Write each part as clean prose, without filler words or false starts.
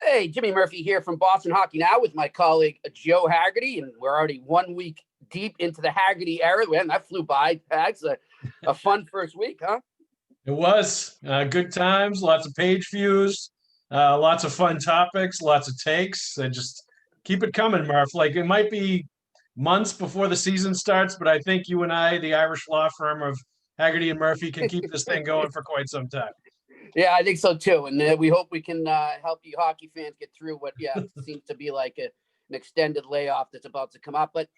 Hey, Jimmy Murphy here from Boston Hockey Now with my colleague Joe Haggerty, and we're already 1 week deep into the Haggerty era. Man, that flew by. Hags, a fun first week, huh? It was good times, lots of page views, lots of fun topics, lots of takes. And just keep it coming, Murph. Like it might be months before the season starts, but I think you and I, the Irish law firm of Haggerty and Murphy, can keep this thing going for quite some time. Yeah, I think so too, and we hope we can help you hockey fans get through what seems to be like an extended layoff that's about to come up. But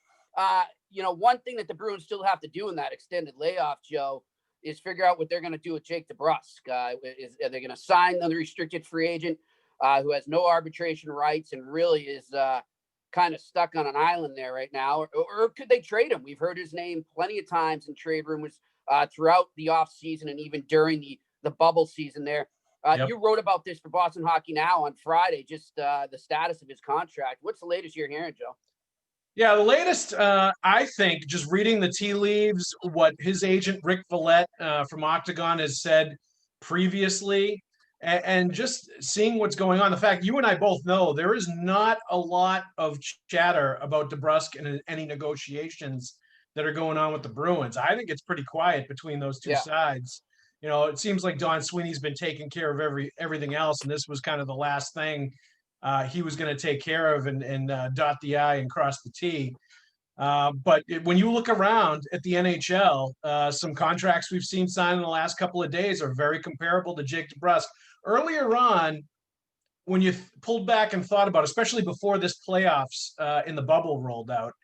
one thing that the Bruins still have to do in that extended layoff, Joe, is figure out what they're going to do with Jake DeBrusk. Are they going to sign the restricted free agent who has no arbitration rights and really is kind of stuck on an island there right now? Or could they trade him? We've heard his name plenty of times in trade rumors throughout the offseason and even during the bubble season there. Yep. You wrote about this for Boston Hockey Now on Friday, just the status of his contract. What's the latest you're hearing, Joe? Yeah, the latest, I think, just reading the tea leaves, what his agent, Rick Vallette from Octagon has said previously, and just seeing what's going on. The fact you and I both know there is not a lot of chatter about DeBrusk and any negotiations that are going on with the Bruins. I think it's pretty quiet between those two sides. You know, it seems like Don Sweeney's been taking care of everything else, and this was kind of the last thing he was going to take care of and dot the I and cross the T. But when you look around at the NHL, some contracts we've seen signed in the last couple of days are very comparable to Jake DeBrusk. Earlier on, when you pulled back and thought about, especially before this playoffs in the bubble rolled out,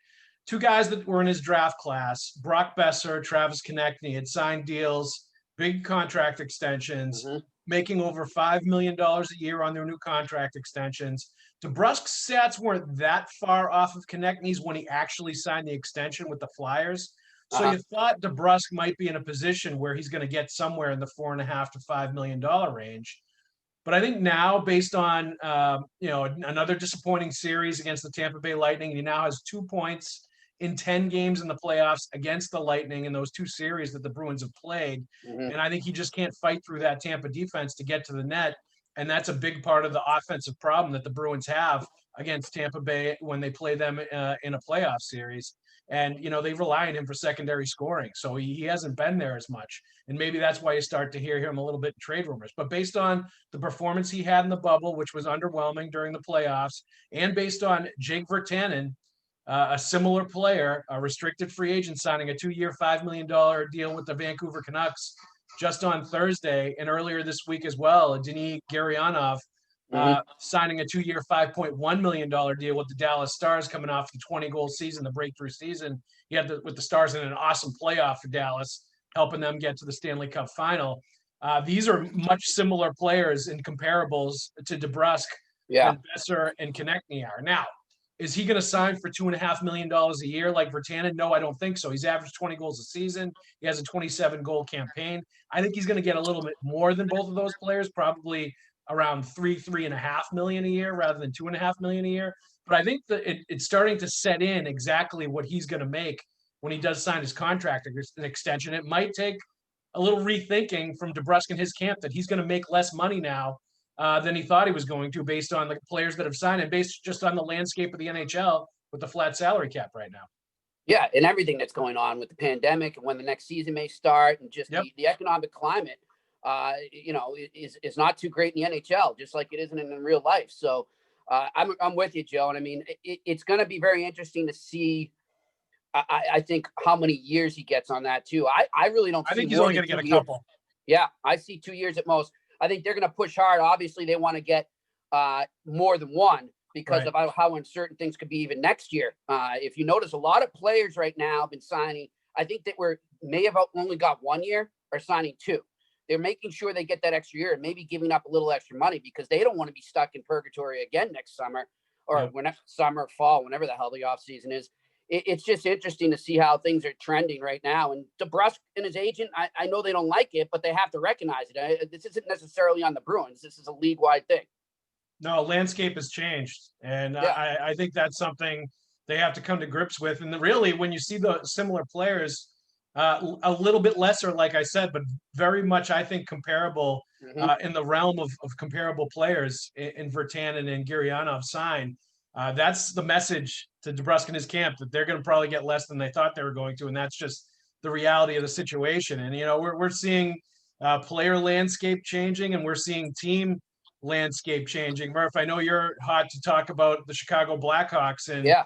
two guys that were in his draft class, Brock Besser, Travis Konechny, had signed deals, big contract extensions, making over $5 million a year on their new contract extensions. DeBrusk's stats weren't that far off of Konechny's when he actually signed the extension with the Flyers. So you thought DeBrusk might be in a position where he's going to get somewhere in the $4.5 to $5 million range. But I think now, based on another disappointing series against the Tampa Bay Lightning, he now has 2 points in 10 games in the playoffs against the Lightning in those two series that the Bruins have played. And I think he just can't fight through that Tampa defense to get to the net. And that's a big part of the offensive problem that the Bruins have against Tampa Bay when they play them in a playoff series. And, they rely on him for secondary scoring. So he hasn't been there as much. And maybe that's why you start to hear him a little bit in trade rumors. But based on the performance he had in the bubble, which was underwhelming during the playoffs, and based on Jake Virtanen, a similar player, a restricted free agent, signing a 2-year, $5 million deal with the Vancouver Canucks just on Thursday, and earlier this week as well, Denis Gurianov signing a 2-year, $5.1 million deal with the Dallas Stars, coming off the 20-goal season, the breakthrough season. He had with the Stars in an awesome playoff for Dallas, helping them get to the Stanley Cup final. These are much similar players in comparables to DeBrusk than Besser and Konechny are. Now, is he going to sign for $2.5 million a year like Virtanen? No, I don't think so. He's averaged 20 goals a season. He has a 27-goal campaign. I think he's going to get a little bit more than both of those players, probably around $3.5 million a year rather than $2.5 million a year. But I think that it's starting to set in exactly what he's going to make when he does sign his contract extension. It might take a little rethinking from DeBrusk and his camp that he's going to make less money now than he thought he was going to, based on the players that have signed and based just on the landscape of the NHL with the flat salary cap right now. Yeah, and everything that's going on with the pandemic and when the next season may start, and just the economic climate, is not too great in the NHL, just like it isn't in real life. So I'm with you, Joe. And I mean, it's going to be very interesting to see. I think how many years he gets on that too. I really don't. I think he's only going to get a couple. Yeah, I see 2 years at most. I think they're going to push hard. Obviously, they want to get more than one because of how uncertain things could be even next year. If you notice, a lot of players right now have been signing. I think that may have only got 1 year or signing 2. They're making sure they get that extra year and maybe giving up a little extra money because they don't want to be stuck in purgatory again next summer or whenever summer, fall, whenever the hell the off season is. It's just interesting to see how things are trending right now. And DeBrusk and his agent, I know they don't like it, but they have to recognize it. This isn't necessarily on the Bruins. This is a league-wide thing. No, landscape has changed. And I think that's something they have to come to grips with. And really, when you see the similar players A little bit lesser, like I said, but very much, I think, comparable in the realm of comparable players in Virtanen and Gurianov sign. That's the message to DeBrusk and his camp, that they're going to probably get less than they thought they were going to, and that's just the reality of the situation. And we're seeing player landscape changing, and we're seeing team landscape changing. Murph, I know you're hot to talk about the Chicago Blackhawks and Yeah.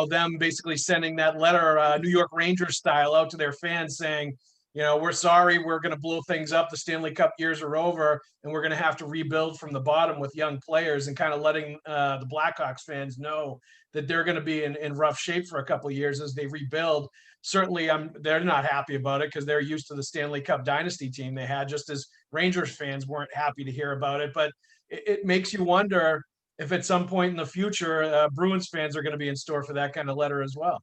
them basically sending that letter, New York Rangers style, out to their fans saying, we're sorry, we're going to blow things up. The Stanley Cup years are over, and we're going to have to rebuild from the bottom with young players, and kind of letting the Blackhawks fans know that they're going to be in rough shape for a couple of years as they rebuild. Certainly, they're not happy about it because they're used to the Stanley Cup dynasty team they had, just as Rangers fans weren't happy to hear about it. But it makes you wonder if at some point in the future, Bruins fans are going to be in store for that kind of letter as well.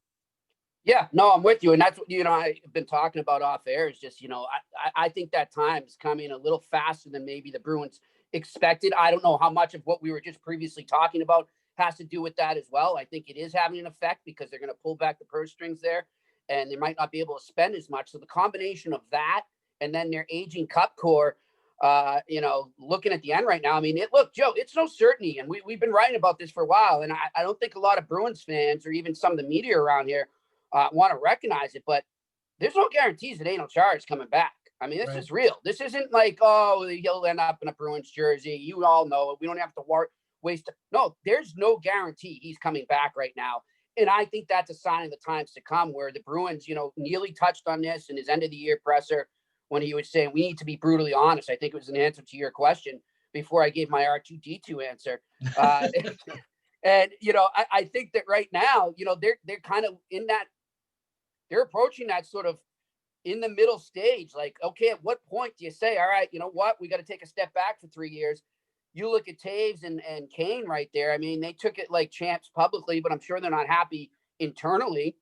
Yeah, no, I'm with you. And that's what, I've been talking about off air is just, I think that time's coming a little faster than maybe the Bruins expected. I don't know how much of what we were just previously talking about has to do with that as well. I think it is having an effect because they're going to pull back the purse strings there and they might not be able to spend as much. So the combination of that and then their aging cup core, looking at the end right now, I mean, Joe, it's no certainty. And we've been writing about this for a while. And I don't think a lot of Bruins fans or even some of the media around here want to recognize it, but there's no guarantees that Daniel Chara is coming back. I mean, this is real. This isn't like, oh, he'll end up in a Bruins jersey. You all know it. We don't have to waste. No, there's no guarantee he's coming back right now. And I think that's a sign of the times to come where the Bruins, Neely touched on this in his end of the year presser when he was saying we need to be brutally honest. I think it was an answer to your question before I gave my R2D2 answer. And, I think that right now, they're kind of in that, they're approaching that sort of in the middle stage. Like, okay, at what point do you say, all right, you know what, we got to take a step back for 3 years. You look at Taves and Kane right there. I mean, they took it like champs publicly, but I'm sure they're not happy internally.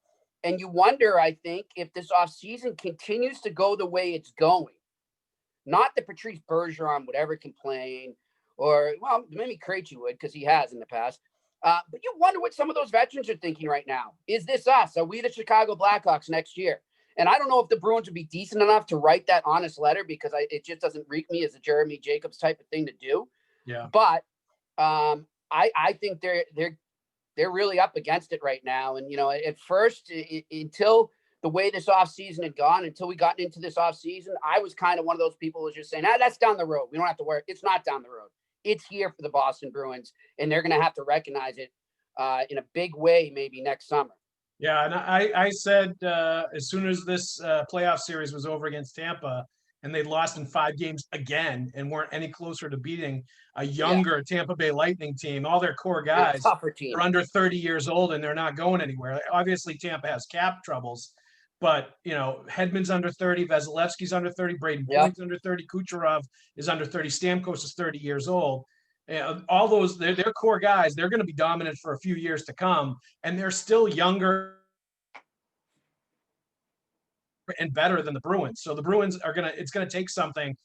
And you wonder, I think, if this offseason continues to go the way it's going, not that Patrice Bergeron would ever complain or, well, maybe Krejci would because he has in the past. But you wonder what some of those veterans are thinking right now. Is this us? Are we the Chicago Blackhawks next year? And I don't know if the Bruins would be decent enough to write that honest letter because it just doesn't reek me as a Jeremy Jacobs type of thing to do. Yeah. But I think they're really up against it right now. And, at first, until the way this offseason had gone, until we got into this offseason, I was kind of one of those people who was just saying, that's down the road. We don't have to worry. It's not down the road. It's here for the Boston Bruins, and they're going to have to recognize it in a big way maybe next summer. Yeah, and I said as soon as this playoff series was over against Tampa and they lost in 5 games again and weren't any closer to beating a younger Tampa Bay Lightning team, all their core guys are under 30 years old and they're not going anywhere. Obviously, Tampa has cap troubles, but, Hedman's under 30, Vasilevsky's under 30, Braden Point's under 30, Kucherov is under 30, Stamkos is 30 years old. All those, they're core guys. They're going to be dominant for a few years to come, and they're still younger and better than the Bruins. So the Bruins it's going to take something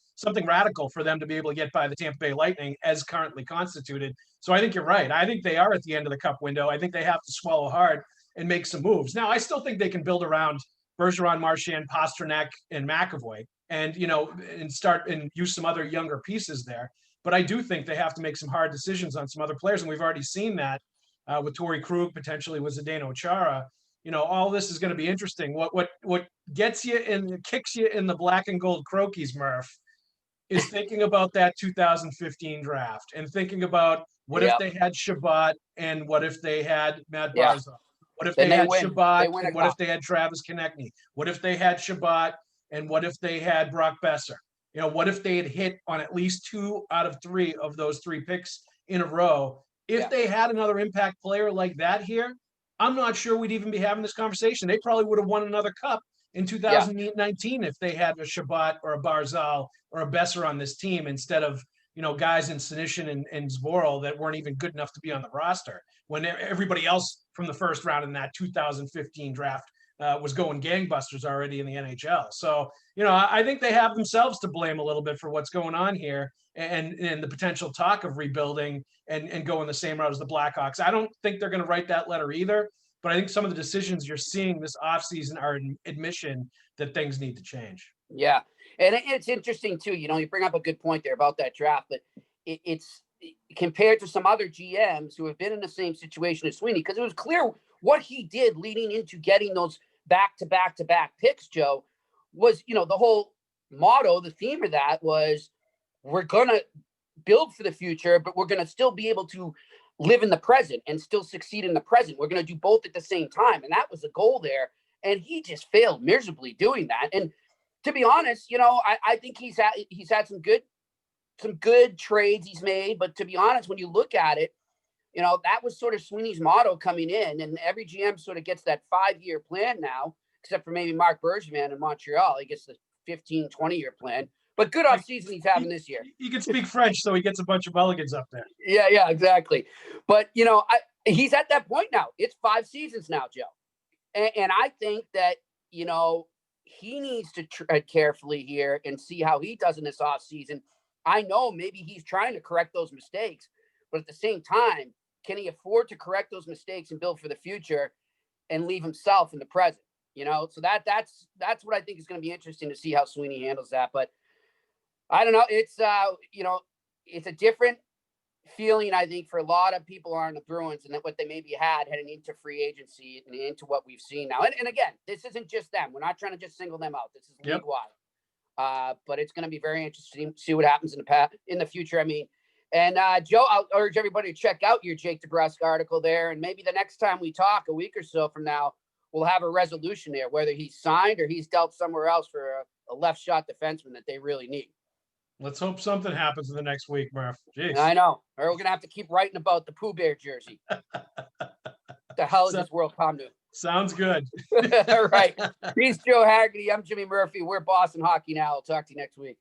radical for them to be able to get by the Tampa Bay Lightning as currently constituted. So I think you're right. I think they are at the end of the cup window. I think they have to swallow hard and make some moves. Now, I still think they can build around Bergeron, Marchand, Pastrnak, and McAvoy, and and start and use some other younger pieces there. But I do think they have to make some hard decisions on some other players, and we've already seen that with Torrey Krug, potentially with Zdeno Chara. All this is going to be interesting. What gets you and kicks you in the black and gold croquis, Murph, is thinking about that 2015 draft and thinking about what if they had Shabbat and what if they had Matt Barzal. What if they had Shabbat and what if they had Travis Konechny? What if they had Shabbat and what if they had Brock Besser? What if they had hit on at least 2 out of 3 of those 3 picks in a row? If they had another impact player like that here, I'm not sure we'd even be having this conversation. They probably would have won another cup in 2019 if they had a Shabbat or a Barzal or a Besser on this team instead of, guys in Sinishin and Zboril that weren't even good enough to be on the roster when everybody else from the first round in that 2015 draft was going gangbusters already in the NHL. So, I think they have themselves to blame a little bit for what's going on here and the potential talk of rebuilding and going the same route as the Blackhawks. I don't think they're going to write that letter either. but I think some of the decisions you're seeing this offseason are an admission that things need to change. Yeah. And it's interesting too, you bring up a good point there about that draft, but it's compared to some other GMs who have been in the same situation as Sweeney, because it was clear what he did leading into getting those back-to-back picks, Joe, was, the whole motto, the theme of that was, we're going to build for the future, but we're going to still be able to live in the present and still succeed in the present. We're going to do both at the same time. And that was the goal there. And he just failed miserably doing that. And to be honest, I think he's had some good trades he's made. But to be honest, when you look at it, that was sort of Sweeney's motto coming in. And every GM sort of gets that 5-year plan now, except for maybe Marc Bergevin in Montreal. He gets the 15, 20-year plan. But good off season he's having this year. He can speak French, so he gets a bunch of mulligans up there. Yeah, exactly. But, he's at that point now. It's 5 seasons now, Joe. And I think that, he needs to tread carefully here and see how he does in this offseason. I know maybe he's trying to correct those mistakes, but at the same time, can he afford to correct those mistakes and build for the future and leave himself in the present? So that's what I think is going to be interesting to see how Sweeney handles that. But I don't know. It's it's a different feeling, I think, for a lot of people on the Bruins and what they maybe had heading into free agency and into what we've seen now. And again, this isn't just them. We're not trying to just single them out. This is league-wide. But it's going to be very interesting to see what happens in the future. I mean, and Joe, I'll urge everybody to check out your Jake DeBrusk article there. And maybe the next time we talk a week or so from now, we'll have a resolution there, whether he's signed or he's dealt somewhere else for a left shot defenseman that they really need. Let's hope something happens in the next week, Murph. Jeez. I know. Or we're going to have to keep writing about the Pooh Bear jersey. The hell is this world come to? Sounds good. All right. He's Joe Haggerty. I'm Jimmy Murphy. We're Boston Hockey Now. I'll talk to you next week.